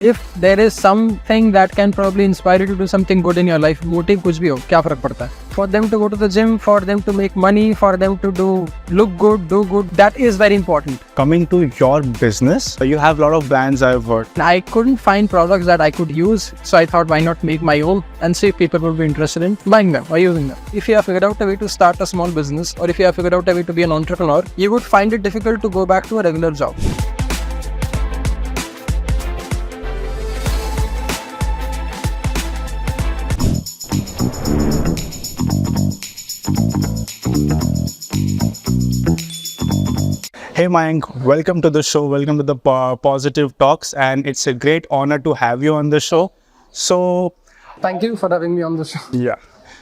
If there is something that can probably inspire you to do something good in your life, motive कुछ भी हो, क्या फर्क पड़ता है? For them to go to the gym, for them to make money, for them to look good, do good, that is very important. Coming to your business, you have a lot of brands, I've heard. I couldn't find products that I could use, so I thought why not make my own and see if people would be interested in buying them or using them. If you have figured out a way to start a small business, or if you have figured out a way to be an entrepreneur, you would find it difficult to go back to a regular job. Hey Mayank, welcome to the show. Welcome to the Positive Talks, and it's a great honor to have you on the show. So, Thank you for having me on the show. yeah.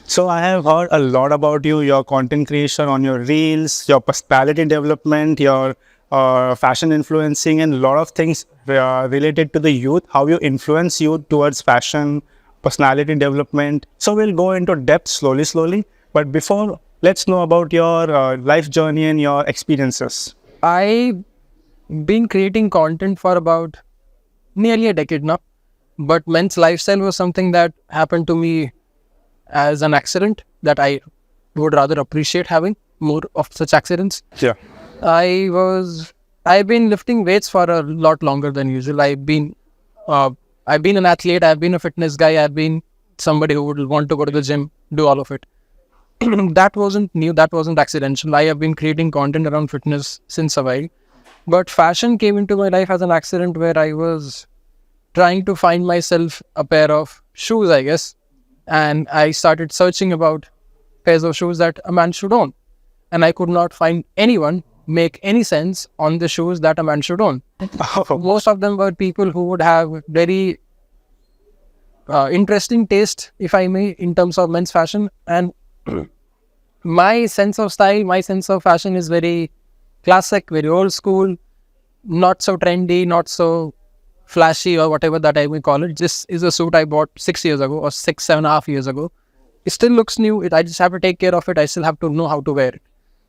So I have heard a lot about you, your content creation on your reels, your personality development, your fashion influencing, and a lot of things related to the youth, how you influence youth towards fashion, personality development. So we'll go into depth slowly. But before, let's know about your life journey and your experiences. I've been creating content for about nearly a decade now, but men's lifestyle was something that happened to me as an accident that I would rather appreciate having more of such accidents. Yeah. I've been lifting weights for a lot longer than usual. I've been an athlete. I've been a fitness guy. I've been somebody who would want to go to the gym, do all of it. That wasn't new. That wasn't accidental. I have been creating content around fitness since a while. But fashion came into my life as an accident where I was trying to find myself a pair of shoes, I guess. And I started searching about pairs of shoes that a man should own. And I could not find anyone make any sense on the shoes that a man should own. Most of them were people who would have very interesting taste, if I may, in terms of men's fashion. And my sense of style, my sense of fashion is very classic, very old school, not so trendy, not so flashy or whatever that I may call it. This is a suit I bought 6 years ago or 7.5 years ago. It still looks new. I just have to take care of it. I still have to know how to wear it.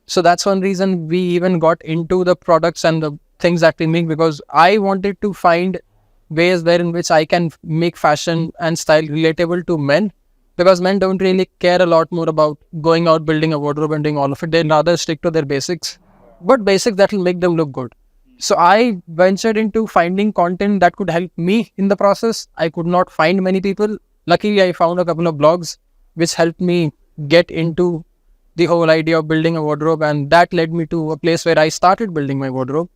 So that's one reason we even got into the products and the things that we make, because I wanted to find ways wherein which I can make fashion and style relatable to men. Because men don't really care a lot more about going out, building a wardrobe and doing all of it. They'd rather stick to their basics, but basics that will make them look good. So I ventured into finding content that could help me in the process. I could not find many people. Luckily, I found a couple of blogs which helped me get into the whole idea of building a wardrobe. And that led me to a place where I started building my wardrobe.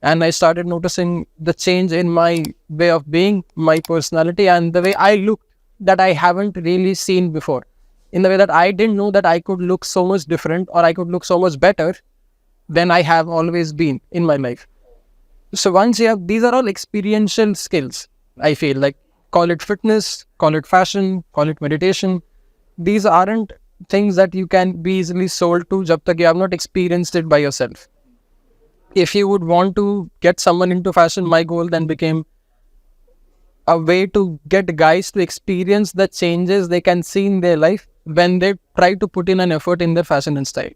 And I started noticing the change in my way of being, my personality, and the way I look that I haven't really seen before, in the way that I didn't know that I could look so much different or I could look so much better than I have always been in my life. So once you have, these are all experiential skills, I feel like. Call it fitness, call it fashion, call it meditation. These aren't things that you can be easily sold to jab tak you have not experienced it by yourself. If you would want to get someone into fashion, my goal then became a way to get guys to experience the changes they can see in their life when they try to put in an effort in their fashion and style.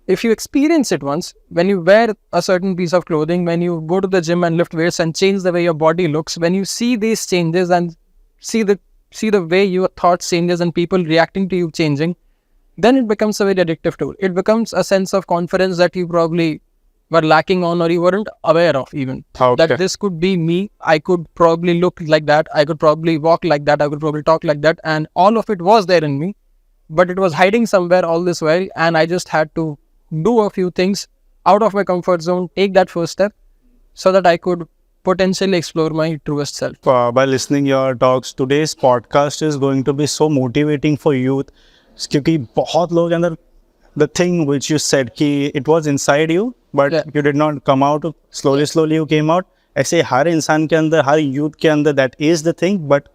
If you experience it once, when you wear a certain piece of clothing, when you go to the gym and lift weights and change the way your body looks, when you see these changes and see the way your thoughts changes and people reacting to you changing, then it becomes a very addictive tool. It becomes a sense of confidence that you probably were lacking on or you weren't aware of even. Okay. That this could be me. I could probably look like that. I could probably walk like that. I could probably talk like that. And all of it was there in me, but it was hiding somewhere all this while. And I just had to do a few things out of my comfort zone, take that first step so that I could potentially explore my truest self. By listening your talks, today's podcast is going to be so motivating for youth. क्योंकि बहुत लोग अंदर the thing which you said कि it was inside you, but you did not come out. Slowly you came out. ऐसे हर इंसान के अंदर, हर youth के अंदर, that is the thing. But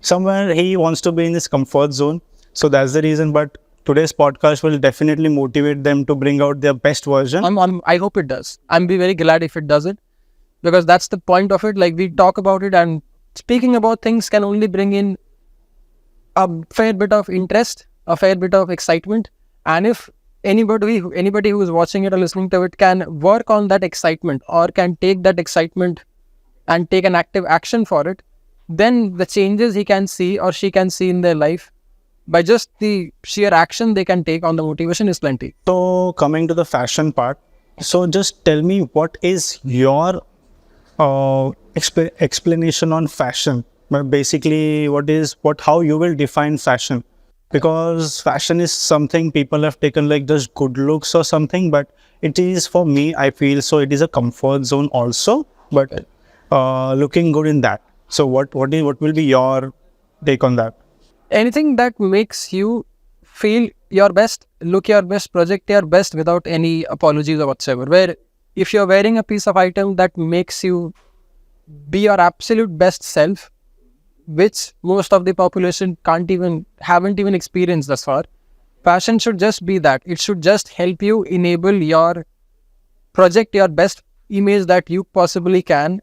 somewhere he wants to be in his comfort zone. So that's the reason. But today's podcast will definitely motivate them to bring out their best version. I hope it does. I'm be very glad if it does it, because that's the point of it. Like, we talk about it, and speaking about things can only bring in a fair bit of interest, a fair bit of excitement. And if anybody who is watching it or listening to it can work on that excitement or can take that excitement and take an active action for it, then the changes he can see or she can see in their life by just the sheer action they can take on the motivation is plenty. So coming to the fashion part, so just tell me, what is your explanation on fashion? Basically, how you will define fashion? Because fashion is something people have taken like just good looks or something, but it is, for me, I feel so it is a comfort zone also, but looking good in that. So what will be your take on that? Anything that makes you feel your best, look your best, project your best without any apologies or whatsoever. Where if you're wearing a piece of item that makes you be your absolute best self, which most of the population haven't even experienced thus far, fashion should just be that. It should just help you enable your project your best image that you possibly can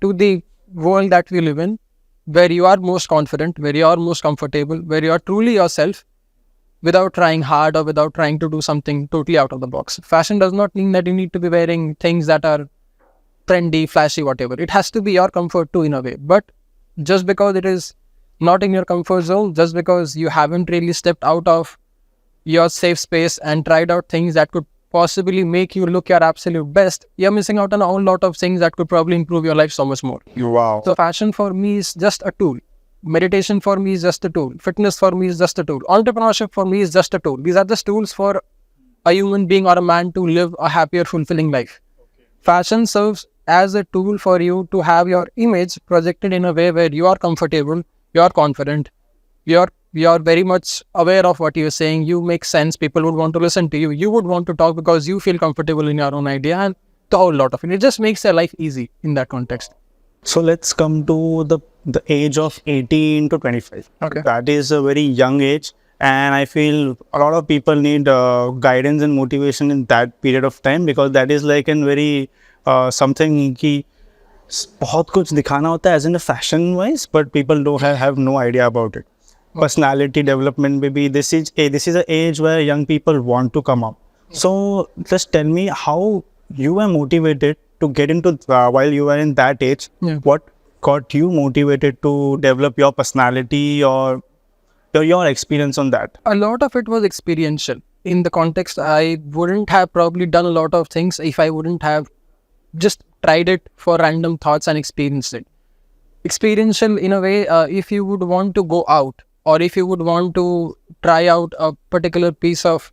to the world that we live in, where you are most confident, where you are most comfortable, where you are truly yourself without trying hard or without trying to do something totally out of the box. Fashion does not mean that you need to be wearing things that are trendy, flashy, whatever. It has to be your comfort too in a way. But just because it is not in your comfort zone, just because you haven't really stepped out of your safe space and tried out things that could possibly make you look your absolute best, you're missing out on a whole lot of things that could probably improve your life so much more. Wow. So fashion for me is just a tool. Meditation for me is just a tool. Fitness for me is just a tool. Entrepreneurship for me is just a tool. These are just tools for a human being or a man to live a happier, fulfilling life. Fashion serves as a tool for you to have your image projected in a way where you are comfortable, you are confident, you are very much aware of what you're saying, you make sense, people would want to listen to you, you would want to talk because you feel comfortable in your own idea, and the whole lot of it. It just makes your life easy in that context. So let's come to the age of 18 to 25. Okay. That is a very young age, and I feel a lot of people need guidance and motivation in that period of time, because that is like a very something कि बहुत कुछ दिखाना होता है as in a fashion wise, but people don't have no idea about it. Personality development, maybe this is an age where young people want to come up. So just tell me how you were motivated to get into while you were in that age. Yeah. What got you motivated to develop your personality or your experience on that? A lot of it was experiential. In the context, I wouldn't have probably done a lot of things if I wouldn't have just tried it for random thoughts and experienced it. Experiential in a way, if you would want to go out or if you would want to try out a particular piece of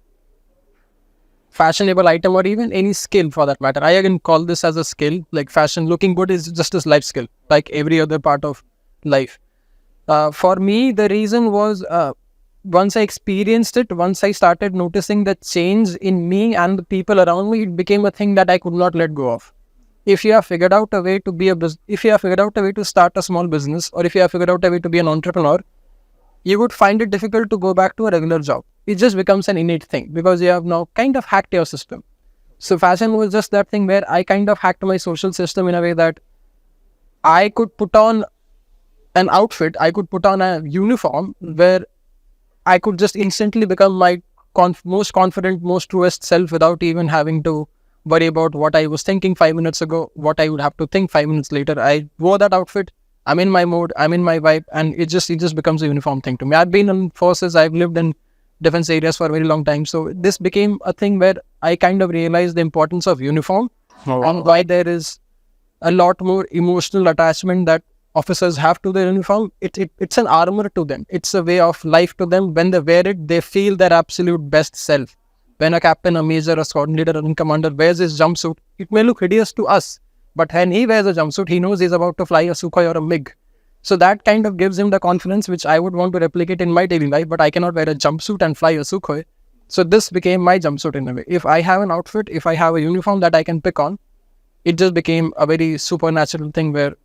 fashionable item or even any skill for that matter. I can call this as a skill. Like fashion, looking good is just a life skill, like every other part of life. For me, the reason was once I experienced it, once I started noticing the change in me and the people around me, it became a thing that I could not let go of. If you have figured out a way to be if you have figured out a way to start a small business, or if you have figured out a way to be an entrepreneur, you would find it difficult to go back to a regular job. It just becomes an innate thing because you have now kind of hacked your system. So fashion was just that thing where I kind of hacked my social system in a way that I could put on an outfit, I could put on a uniform where I could just instantly become my most confident, most truest self without even having to worry about what I was thinking 5 minutes ago, what I would have to think 5 minutes later. I wore that outfit, I'm in my mode, I'm in my vibe, and it just becomes a uniform thing to me. I've been in forces, I've lived in defense areas for a very long time. So this became a thing where I kind of realized the importance of uniform and why there is a lot more emotional attachment that officers have to their uniform. It's an armor to them. It's a way of life to them. When they wear it, they feel their absolute best self. When a captain, a major, a squadron leader, a commander wears his jumpsuit, it may look hideous to us. But when he wears a jumpsuit, he knows he's about to fly a Sukhoi or a MiG. So that kind of gives him the confidence which I would want to replicate in my daily life, but I cannot wear a jumpsuit and fly a Sukhoi. So this became my jumpsuit in a way. If I have an outfit, if I have a uniform that I can pick on, it just became a very supernatural thing where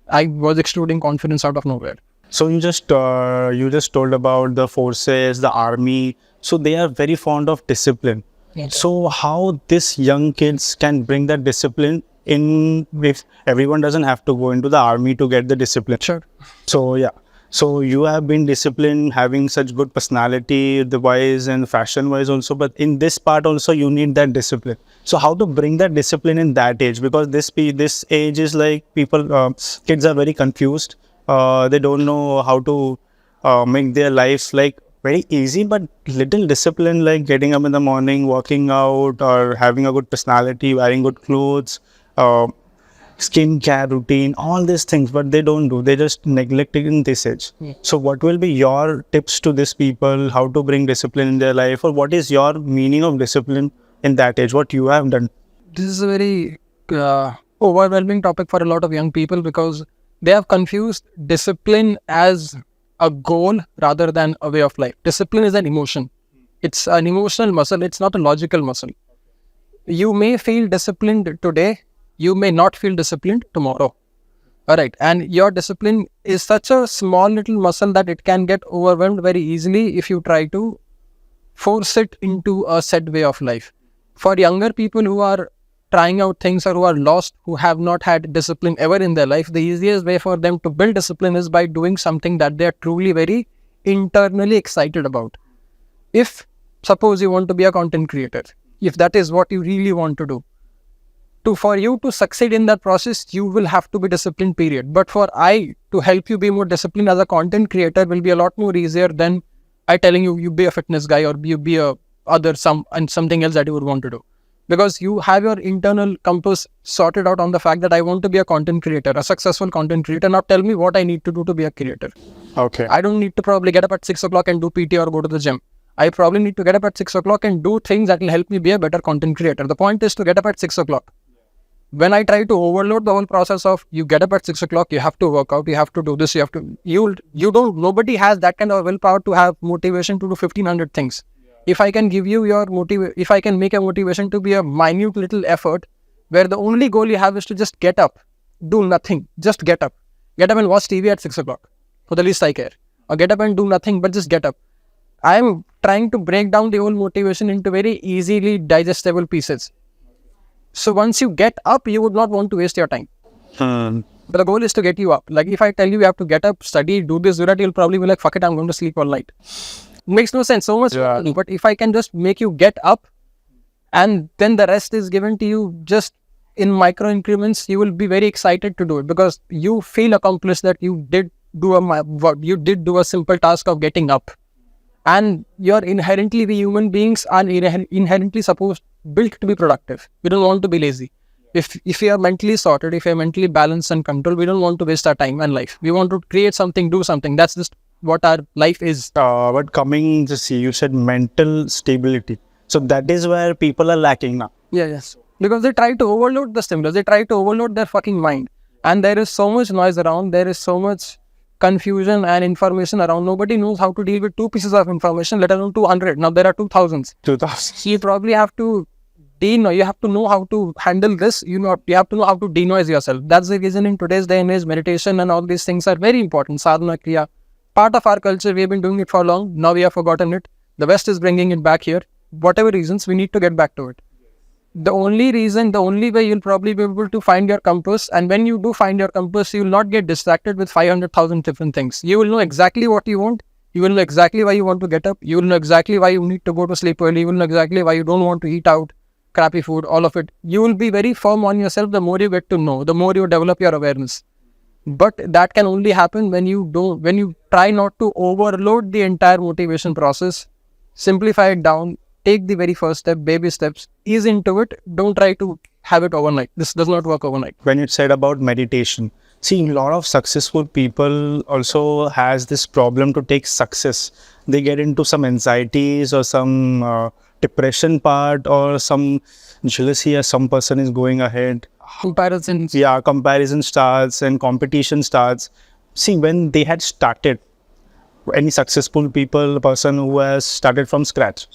I was extruding confidence out of nowhere. So you just told about the forces, the army. So they are very fond of discipline. Yes. So how this young kids can bring that discipline in, if everyone doesn't have to go into the army to get the discipline? Sure. So yeah. So you have been disciplined, having such good personality, the wise and fashion wise also, but in this part also you need that discipline. So how to bring that discipline in that age? Because this age is like people, kids are very confused They don't know how to make their lives like very easy, but little discipline, like getting up in the morning, working out, or having a good personality, wearing good clothes, skincare routine, all these things, but they don't do. They just neglect it in this age. So what will be your tips to these people, how to bring discipline in their life, or what is your meaning of discipline in that age, what you have done? This is a very overwhelming topic for a lot of young people because they have confused discipline as a goal rather than a way of life. Discipline is an emotion. It's an emotional muscle. It's not a logical muscle. You may feel disciplined today. You may not feel disciplined tomorrow. All right. And your discipline is such a small little muscle that it can get overwhelmed very easily if you try to force it into a set way of life. For younger people who are trying out things or who are lost, who have not had discipline ever in their life, the easiest way for them to build discipline is by doing something that they are truly very internally excited about. If suppose you want to be a content creator, if that is what you really want to do, for you to succeed in that process, you will have to be disciplined, period. But for I to help you be more disciplined as a content creator will be a lot more easier than I telling you, you be a fitness guy or you be a something else that you would want to do. Because you have your internal compass sorted out on the fact that I want to be a content creator, a successful content creator. Now tell me what I need to do to be a creator. Okay. I don't need to probably get up at 6 o'clock and do PT or go to the gym. I probably need to get up at 6 o'clock and do things that will help me be a better content creator. The point is to get up at 6 o'clock. When I try to overload the whole process of you get up at 6 o'clock, you have to work out, you have to do this, nobody has that kind of willpower to have motivation to do 1500 things. If I can give you if I can make a motivation to be a minute little effort where the only goal you have is to just get up, do nothing, just get up and watch TV at 6 o'clock for the least I care, or get up and do nothing but just get up. I am trying to break down the whole motivation into very easily digestible pieces. So once you get up, you would not want to waste your time. But the goal is to get you up. Like if I tell you have to get up, study, do this, do that, you'll probably be like, fuck it, I'm going to sleep all night. Makes no sense, so much. Yeah. But if I can just make you get up and then the rest is given to you just in micro increments, you will be very excited to do it because you feel accomplished that you did do a simple task of getting up. And we human beings are inherently built to be productive. We don't want to be lazy. If we are mentally sorted, if we are mentally balanced and controlled, we don't want to waste our time and life. We want to create something, do something. That's just what our life is. But coming to see, you said mental stability. So that is where people are lacking now. Yeah, yes. Because they try to overload the stimulus. They try to overload their fucking mind. And there is so much noise around. There is so much confusion and information around. Nobody knows how to deal with 2 pieces of information, let alone 200. Now there are 2000s. 2000. You probably have to you have to know how to handle this. You have to know how to denoise yourself. That's the reason in today's day and age, meditation and all these things are very important. Sadhana, kriya, part of our culture. We have been doing it for long. Now we have forgotten it. The West is bringing it back here. Whatever reasons, we need to get back to it. The only way you'll probably be able to find your compass, and when you do find your compass, you will not get distracted with 500,000 different things. You will know exactly what you want. You will know exactly why you want to get up. You will know exactly why you need to go to sleep early. You will know exactly why you don't want to eat out, crappy food, all of it. You will be very firm on yourself the more you get to know, the more you develop your awareness. But that can only happen when you try not to overload the entire motivation process, simplify it down, take the very first step, baby steps, ease into it. Don't try to have it overnight. This does not work overnight. When you said about meditation, see, a lot of successful people also has this problem to take success. They get into some anxieties or some depression part or some jealousy as some person is going ahead. Comparisons. Yeah, comparison starts and competition starts. See, when they had started, any successful person who has started from scratch,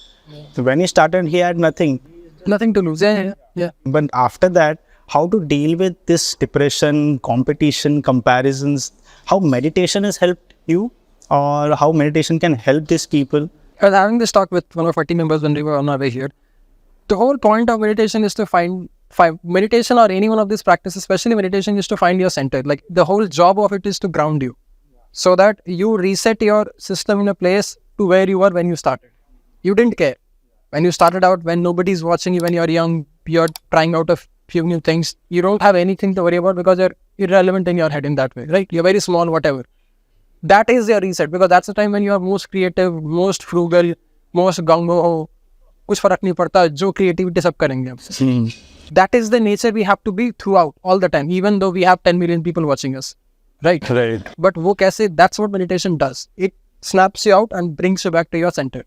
when he started, he had nothing to lose. Yeah. But after that, how to deal with this depression, competition, comparisons, how meditation has helped you, or how meditation can help these people? I was having this talk with one of our team members when we were on our way here. The whole point of meditation is to find meditation or any one of these practices, especially meditation, is to find your center. Like the whole job of it is to ground you so that you reset your system in a place to where you were when you started. You didn't care. When you started out, when nobody's watching you, when you're young, you're trying out a few new things, you don't have anything to worry about because you're irrelevant in your head in that way, right? You're very small, whatever. That is your reset, because that's the time when you are most creative, most frugal, most gung-ho. कुछ फर्क नहीं पड़ता, जो creativity सब करेंगे हम. That is the nature we have to be throughout, all the time, even though we have 10 million people watching us, right? Right. But वो कैसे, that's what meditation does. It snaps you out and brings you back to your center.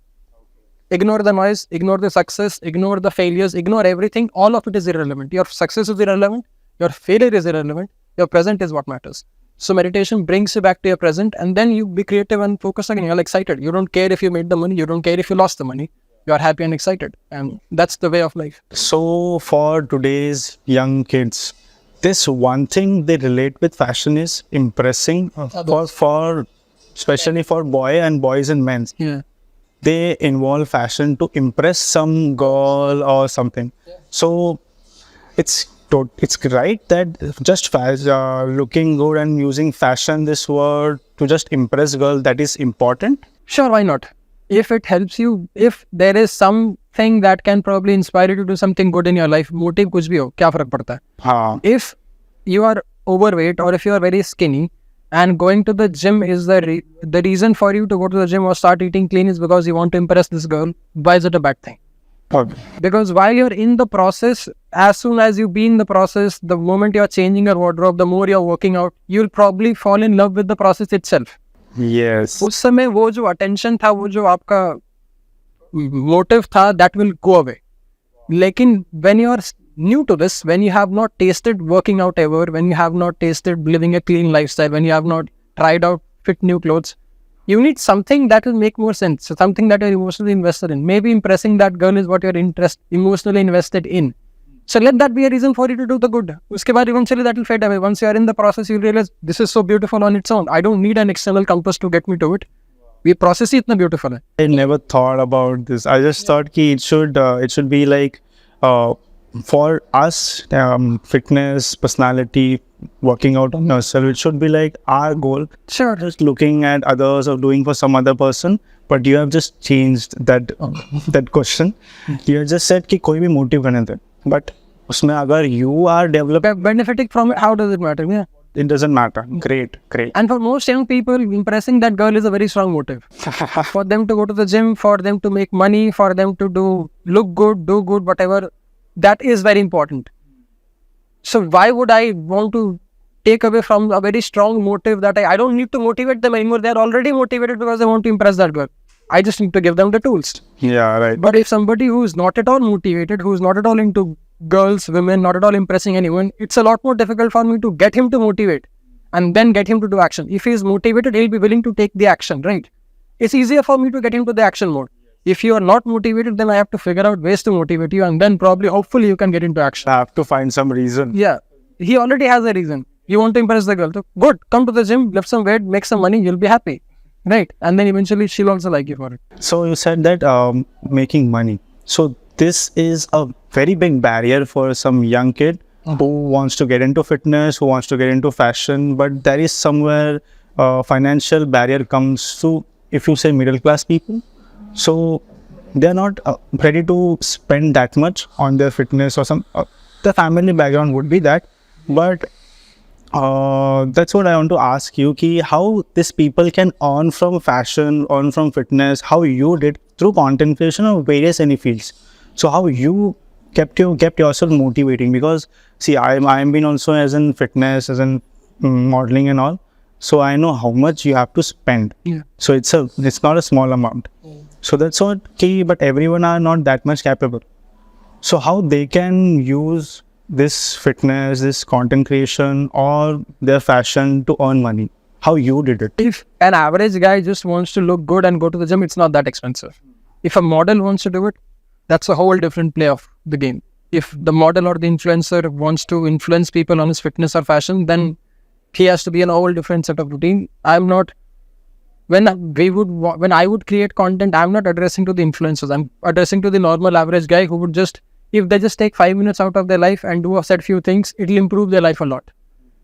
Ignore the noise, ignore the success, ignore the failures, ignore everything. All of it is irrelevant. Your success is irrelevant, your failure is irrelevant, your present is what matters. So meditation brings you back to your present, and then you be creative and focused again. You're excited. You don't care if you made the money, you don't care if you lost the money. You are happy and excited, and that's the way of life. So for today's young kids, this one thing they relate with fashion is impressing for especially for boys and men. Yeah. They involve fashion to impress some girl or something. So it's right that just looking good and using fashion, this word, to just impress girl, that is important. Sure, why not? If it helps you, if there is something that can probably inspire you to do something good in your life, motive कुछ भी हो, क्या फर्क पड़ता है? हाँ. If you are overweight or if you are very skinny and going to the gym is the reason for you to go to the gym or start eating clean is because you want to impress this girl, why is it a bad thing? Okay. Because while you're in the process, as soon as you be in the process, the moment you're changing your wardrobe, the more you're working out, you'll probably fall in love with the process itself. Yes. उस समय वो जो attention था, वो जो आपका motive था, that will go away. लेकिन when you are new to this, when you have not tasted working out ever, when you have not tasted living a clean lifestyle, when you have not tried out fit new clothes, you need something that will make more sense. So something that you're emotionally invested in. Maybe impressing that girl is what you're emotionally invested in. So let that be a reason for you to do the good. Uske baad eventually that will fade away. Once you are in the process, you'll realize this is so beautiful on its own. I don't need an external compass to get me to it. We process it itna beautiful hai. I never thought about this. I just thought ki it should be like for us, fitness, personality, working out on yourself, it should be like our goal. Sure. Just looking at others or doing for some other person. But you have just changed that question. You have just said कि कोई भी motive बने थे. But उसमें अगर you are developing, benefiting from it, how does it matter? Yeah. it doesn't matter. Great. And for most young people, impressing that girl is a very strong motive. For them to go to the gym, for them to make money, for them to look good, do good, whatever, that is very important. So why would I want to take away from a very strong motive that I don't need to motivate them anymore? They're already motivated because they want to impress that girl. I just need to give them the tools. Yeah, right. But if somebody who is not at all motivated, who is not at all into girls, women, not at all impressing anyone, it's a lot more difficult for me to get him to motivate and then get him to do action. If he is motivated, he'll be willing to take the action, right? It's easier for me to get him to the action mode. If you are not motivated, then I have to figure out ways to motivate you, and then probably, hopefully, you can get into action. I have to find some reason. Yeah. He already has a reason. You want to impress the girl. So good. Come to the gym, lift some weight, make some money, you'll be happy. Right? And then eventually she'll also like you for it. So you said that making money. So this is a very big barrier for some young kid who wants to get into fitness, who wants to get into fashion, but there is somewhere financial barrier comes to, if you say, middle class people. So they're not ready to spend that much on their fitness or some. The family background would be that, but that's what I want to ask you, ki how these people can earn from fashion, earn from fitness, how you did through content creation of various any fields. So how you kept yourself motivating, because see, I'm been also as in fitness, as in modeling and all. So I know how much you have to spend. Yeah. So it's not a small amount. So that's what key, but everyone are not that much capable. So how they can use this fitness, this content creation or their fashion to earn money? How you did it? If an average guy just wants to look good and go to the gym, it's not that expensive. If a model wants to do it, that's a whole different play of the game. If the model or the influencer wants to influence people on his fitness or fashion, then he has to be in a whole different set of routine. I'm not, when I would create content, I'm not addressing to the influencers. I'm addressing to the normal average guy who would just, if they just take 5 minutes out of their life and do a set few things, it'll improve their life a lot.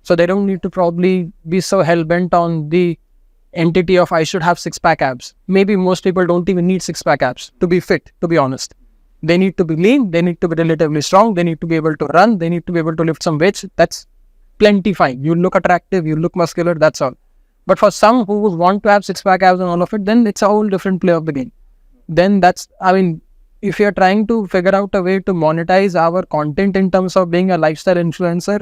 So they don't need to probably be so hell-bent on the entity of I should have 6-pack abs. Maybe most people don't even need 6-pack abs to be fit, to be honest. They need to be lean, they need to be relatively strong, they need to be able to run, they need to be able to lift some weights. That's plenty fine. You look attractive, you look muscular, that's all. But for some who would want to have six-pack abs and all of it, then it's a whole different play of the game. Then if you're trying to figure out a way to monetize our content in terms of being a lifestyle influencer,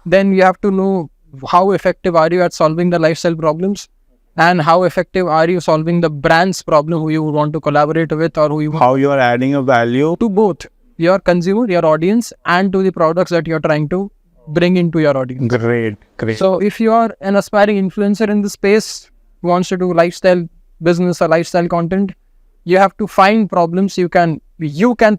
then you have to know how effective are you at solving the lifestyle problems, and how effective are you solving the brand's problem who you would want to collaborate with, or how you are adding a value to both your consumer, your audience, and to the products that you're trying to bring into your audience. Great. So if you are an aspiring influencer in the space who wants to do lifestyle business or lifestyle content, you have to find problems you can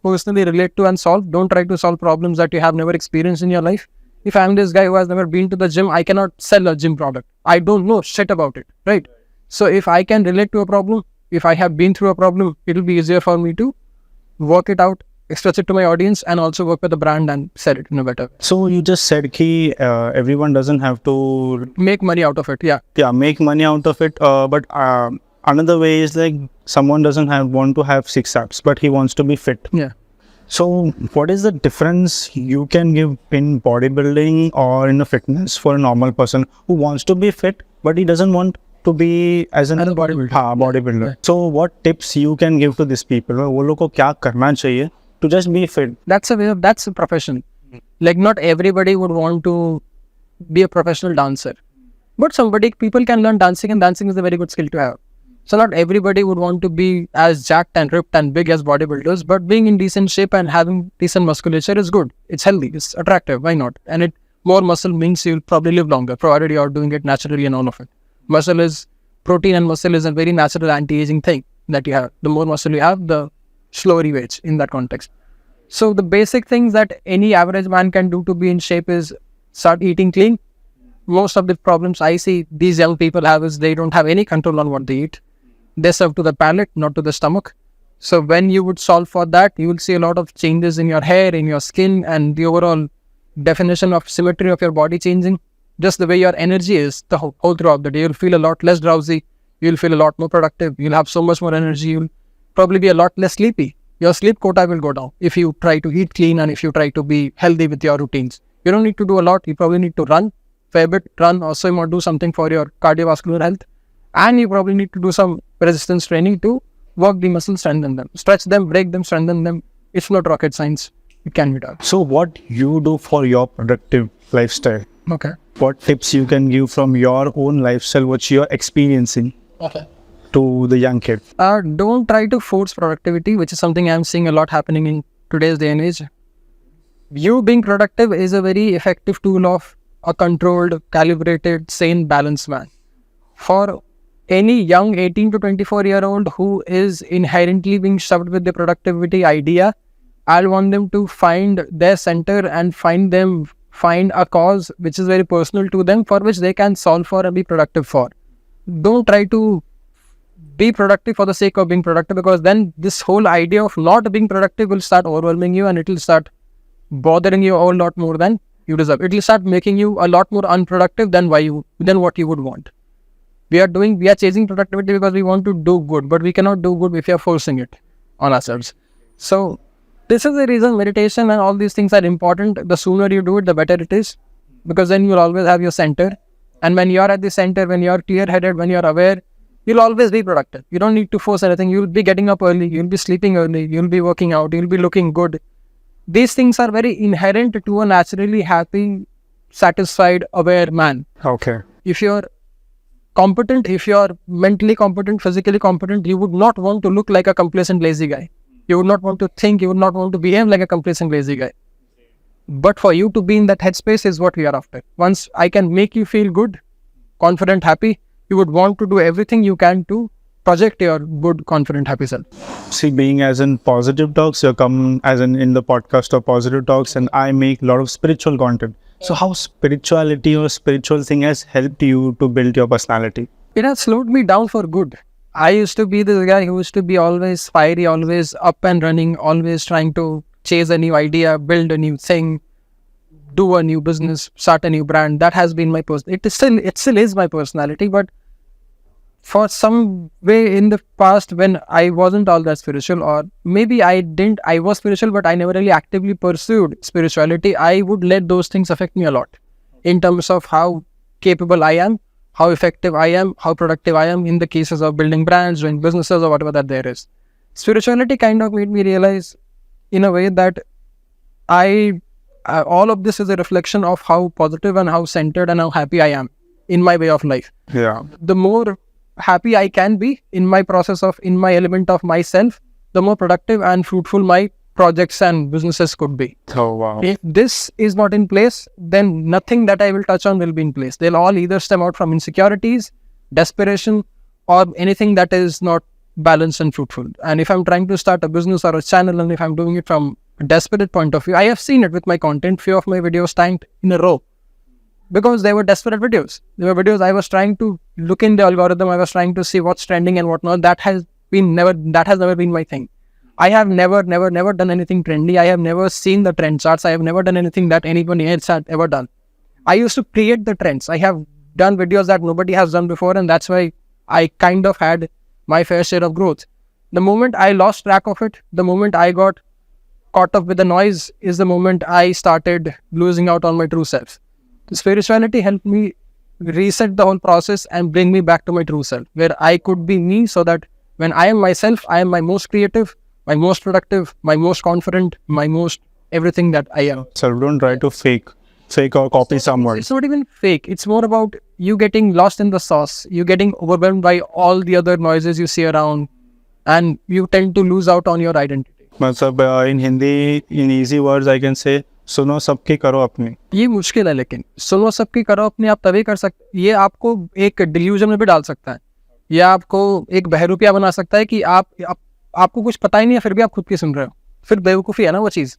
personally relate to and solve. Don't try to solve problems that you have never experienced in your life. If I'm this guy who has never been to the gym, I cannot sell a gym product. I don't know shit about it, right? So if I can relate to a problem, if I have been through a problem, it'll be easier for me to work it out, express it to my audience, and also work with the brand and sell it in a better way. So you just said ki everyone doesn't have to make money out of it. Yeah, make money out of it. But another way is like someone doesn't want to have six abs, but he wants to be fit. Yeah. So what is the difference you can give in bodybuilding or in a fitness for a normal person who wants to be fit, but he doesn't want to be as a bodybuilder? Bodybuilder. Yeah. So what tips you can give to these people? वो लोग को क्या करना चाहिए to just be fit? That's a profession. Like not everybody would want to be a professional dancer, but people can learn dancing, and dancing is a very good skill to have. So not everybody would want to be as jacked and ripped and big as bodybuilders, but being in decent shape and having decent musculature is good. It's healthy, it's attractive, why not? And more muscle means you'll probably live longer, provided you're doing it naturally and all of it. Protein and muscle is a very natural anti-aging thing that you have. The more muscle you have, the slower you age in that context. So the basic things that any average man can do to be in shape is start eating clean. Most of the problems I see these young people have is they don't have any control on what they eat. They serve to the palate, not to the stomach. So when you would solve for that, you will see a lot of changes in your hair, in your skin, and the overall definition of symmetry of your body changing. Just the way your energy is the whole throughout the day. You'll feel a lot less drowsy. You'll feel a lot more productive. You'll have so much more energy. You'll probably be a lot less sleepy. Your sleep quota will go down if you try to eat clean and if you try to be healthy with your routines. You don't need to do a lot. You probably need to run fair bit, run or swim or do something for your cardiovascular health. And you probably need to do some resistance training to work the muscles, strengthen them, stretch them, break them, strengthen them. It's not rocket science. It can be done. So what you do for your productive lifestyle? Okay. What tips you can give from your own lifestyle, which you're experiencing to the young kid? Don't try to force productivity, which is something I'm seeing a lot happening in today's day and age. You being productive is a very effective tool of a controlled, calibrated, sane, balanced man. For any young 18 to 24-year-old who is inherently being shoved with the productivity idea, I'll want them to find their center and find a cause which is very personal to them, for which they can solve for and be productive for. Don't try to be productive for the sake of being productive, because then this whole idea of not being productive will start overwhelming you and it will start bothering you a whole lot more than you deserve. It will start making you a lot more unproductive than what you would want. We are chasing productivity because we want to do good, but we cannot do good if we are forcing it on ourselves. So this is the reason meditation and all these things are important. The sooner you do it, the better it is, because then you'll always have your center. And when you're at the center, when you're clear-headed, when you're aware, you'll always be productive. You don't need to force anything. You'll be getting up early, you'll be sleeping early, you'll be working out, you'll be looking good. These things are very inherent to a naturally happy, satisfied, aware man. Okay. If you're competent, if you're mentally competent, physically competent, you would not want to look like a complacent, lazy guy. You would not want to think, you would not want to behave like a complacent, lazy guy. But for you to be in that headspace is what we are after. Once I can make you feel good, confident, happy, you would want to do everything you can to project your good, confident, happy self. See, being as in Positive Talks, you come as in the podcast of Positive Talks, and I make a lot of spiritual content. So how spirituality or spiritual thing has helped you to build your personality? It has slowed me down for good. I used to be this guy who used to be always fiery, always up and running, always trying to chase a new idea, build a new thing, do a new business, start a new brand. That has been my personality. It still is my personality, but for some way in the past when I wasn't all that spiritual, or maybe I was spiritual, but I never really actively pursued spirituality, I would let those things affect me a lot. in terms of how capable I am, how effective I am, how productive I am in the cases of building brands, doing businesses, or whatever that there is. Spirituality kind of made me realize in a way that all of this is a reflection of how positive and how centered and how happy I am in my way of life. Yeah. The more happy I can be in my process of, in my element of myself, the more productive and fruitful my projects and businesses could be. Oh, wow. If this is not in place, then nothing that I will touch on will be in place. They'll all either stem out from insecurities, desperation, or anything that is not balanced and fruitful. And if I'm trying to start a business or a channel, and if I'm doing it from a desperate point of view, I have seen it with my content. Few of my videos tanked in a row because they were desperate videos. They were videos I was trying to look in the algorithm. I was trying to see what's trending and whatnot. That has never been my thing. I have never done anything trendy. I have never seen the trend charts. I have never done anything that anybody else had ever done. I used to create the trends. I have done videos that nobody has done before, and that's why I kind of had my fair share of growth. The moment I lost track of it, the moment I got caught up with the noise, is the moment I started losing out on my true self. The spirituality helped me reset the whole process and bring me back to my true self, where I could be me, so that when I am myself, I am my most creative, my most productive, my most confident, my most everything that I am. So don't try to fake or copy someone. It's not even fake. It's more about you getting lost in the sauce. You getting overwhelmed by all the other noises you see around, and you tend to lose out on your identity. मतलब in Hindi, in easy words, I can say, सुनो सबकी करो अपनी. ये मुश्किल है, लेकिन सुनो सबकी करो अपनी आप तभी कर सकते. ये आपको एक डिल्यूजन में भी डाल सकता है, या आपको एक बहरूपिया बना सकता है कि आपको कुछ पता ही नहीं है फिर भी आप खुद की सुन रहे हो. फिर बेवकूफ़ी है ना वो चीज़.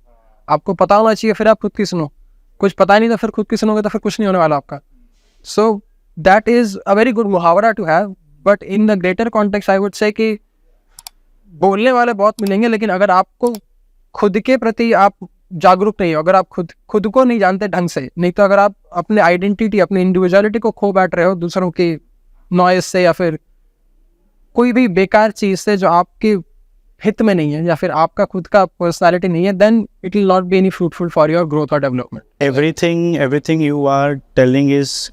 आपको पता होना चाहिए फिर आप खुद की सुनो. कुछ पता नहीं था फिर खुद की सुनोगे तो फिर कुछ नहीं होने वाला आपका. So that is a very good मुहावरा to have, but in the greater context I would say कि बोलने वाले बहुत मिलेंगे, लेकिन अगर आपको खुद के प्रति आप जागरूक नहीं हो, अगर आप खुद को नहीं जानते ढंग से, नहीं तो अगर आप अपने आइडेंटिटी, अपनी इंडिविजुअलिटी को खो बैठ रहे हो दूसरों की नॉइज से, या फिर कोई भी बेकार चीज़ से जो आपके हित में नहीं है, या फिर आपका खुद का पर्सनालिटी नहीं है, then it will not be any fruitful for your growth और development. Everything you are telling is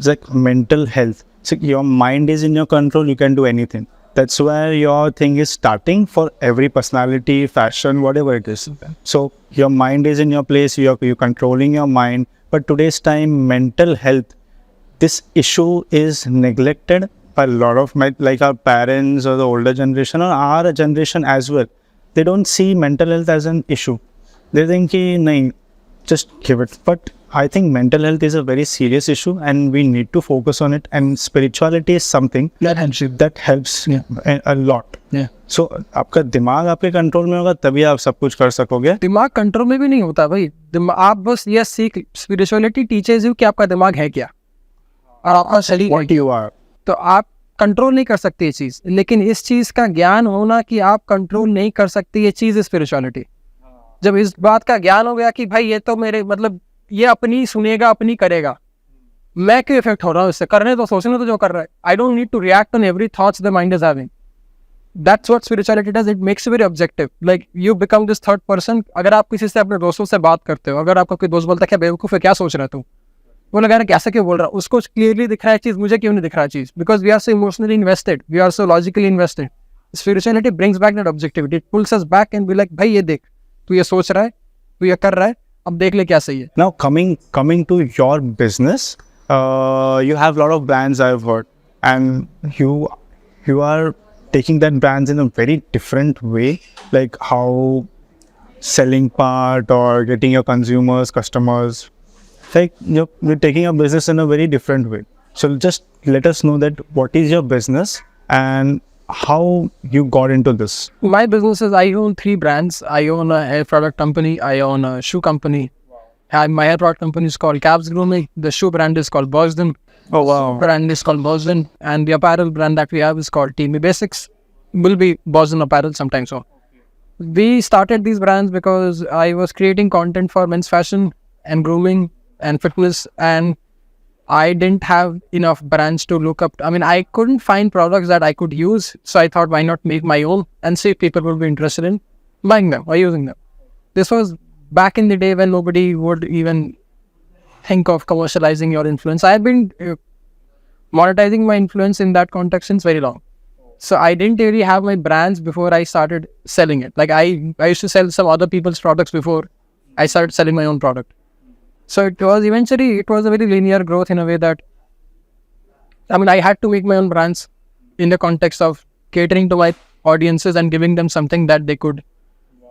like mental health. So your mind is in your control, you can do anything. That's where your thing is starting for every personality, fashion, whatever it is. So your mind is in your place, you're controlling your mind. But today's time, mental health, this issue is neglected by a lot of like our parents or the older generation or our generation as well. They don't see mental health as an issue. They think, nahin, just give it. But I think mental health is a very serious issue and we need to focus on it. And spirituality is something that helps a lot. Yeah. So आपका दिमाग आपके control में होगा तभी आप सब कुछ कर सकोगे. दिमाग कंट्रोल में भी नहीं होता भाई. आप बस ये सीख, स्पिरिचुअलिटी टीचेज यू कि आपका दिमाग है क्या और आपका शरीर What you are. तो आप कंट्रोल नहीं कर सकते ये चीज़, लेकिन इस चीज़ का ज्ञान होना कि आप कंट्रोल नहीं कर सकते, ये चीज़ स्पिरिचुअलिटी. जब इस बात का ज्ञान हो गया कि भाई ये तो मेरे मतलब ये अपनी सुनेगा, अपनी करेगा, मैं क्यों इफेक्ट हो रहा हूँ इससे, करने तो सोचने तो जो कर रहा है. I don't need to react on every thoughts the mind is having. That's what spirituality does. It makes you very objective. Like you become this third person. अगर आप किसी से अपने दोस्तों से बात करते हो, अगर आपका कोई दोस्त बोलता है क्या बेवकूफ़ है, क्या सोच रहा है तू, वो लगा रहा कैसे क्यों बोल रहा है, उसको क्लियरली दिख रहा है चीज़, मुझे क्यों नहीं दिख रहा है चीज़, because we are so emotionally invested, we are so logically invested. Spirituality brings back that objectivity. It pulls us back and be like भाई ये देख, तू ये सोच रहा है, तू ये कर रहा है, अब देख ले क्या सही है. Now coming to your business, you have a lot of brands I've heard, and you are taking that brands in a very different way, like how selling part or getting your consumers, customers, like you're taking your business in a very different way. So just let us know that what is your business and how you got into this. My business is, I own 3 brands. I own a hair product company, I own a shoe company. My hair product company is called Cabs Grooming. The shoe brand is called Boston. Oh wow. Brand is called Boston, and the apparel brand that we have is called Teamy Basics. Will be Boston Apparel sometime soon. We started these brands because I was creating content for men's fashion and grooming and fitness, and I didn't have enough brands to look up. I mean, I couldn't find products that I could use, so I thought, why not make my own and see if people would be interested in buying them or using them. This was back in the day when nobody would even think of commercializing your influence. I have been monetizing my influence in that context since very long. So I didn't really have my brands before I started selling it. Like I used to sell some other people's products before I started selling my own product. So it was a very linear growth in a way that, I mean, I had to make my own brands in the context of catering to my audiences and giving them something that they could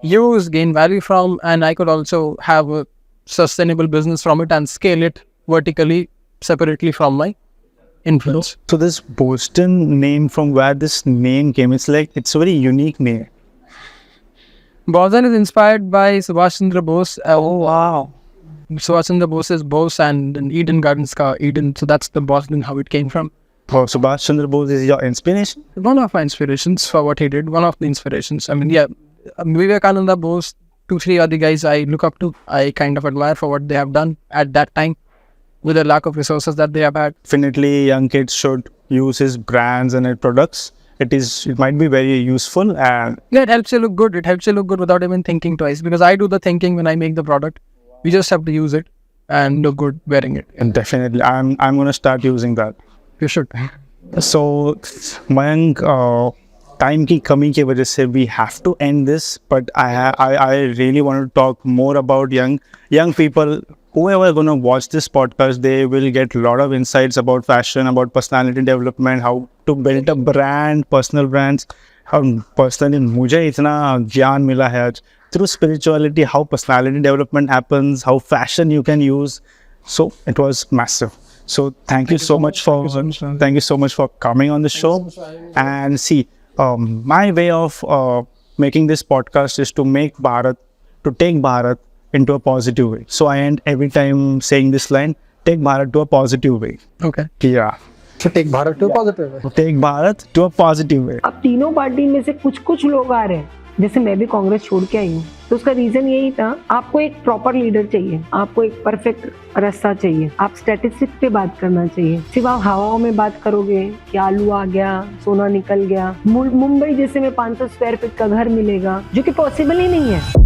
use, gain value from, and I could also have a sustainable business from it and scale it vertically, separately from my influence. So this Boston name, from where this name came, it's a very unique name. Boston is inspired by Subhash Chandra Bose. Oh wow. Subhash Chandra Bose's Bose and in Eden Gardens ka Eden. So that's the Boston, how it came from. Oh, Subhash Chandra Bose is your inspiration? One of my inspirations for what he did. One of the inspirations. I mean, yeah, Vivekananda, Bose, 2-3 other guys I look up to. I kind of admire for what they have done at that time with the lack of resources that they have had. Definitely, young kids should use his brands and his products. It might be very useful, and yeah, it helps you look good. It helps you look good without even thinking twice, because I do the thinking when I make the product. We just have to use it and look good wearing it. And definitely, I'm gonna start using that. You should. So, Mayank, time की कमी की वजह से we have to end this, but I really want to talk more about young people. Whoever gonna watch this podcast, they will get a lot of insights about fashion, about personality development, how to build a brand, personal brands. How personally मुझे इतना ज्ञान मिला है आज through spirituality, how personality development happens, how fashion you can use. So it was massive. So thank you so much for coming on the show. And see, my way of making this podcast is to take Bharat into a positive way. So I end every time saying this line: take Bharat to a positive way. Okay. Yeah. So take Bharat to a positive way. Take Bharat to a positive way. अब तीनों party में से कुछ लोग आ रहे हैं, जैसे मैं भी कांग्रेस छोड़ के आई हूँ, तो उसका रीजन यही था, आपको एक प्रॉपर लीडर चाहिए, आपको एक परफेक्ट रास्ता चाहिए, आप स्टैटिस्टिक्स पे बात करना चाहिए। सिर्फ आप हवाओं में बात करोगे कि आलू आ गया, सोना निकल गया, मुंबई जैसे में 500 स्क्वायर फीट का घर मिलेगा, जो कि पॉसिबल ही नहीं है।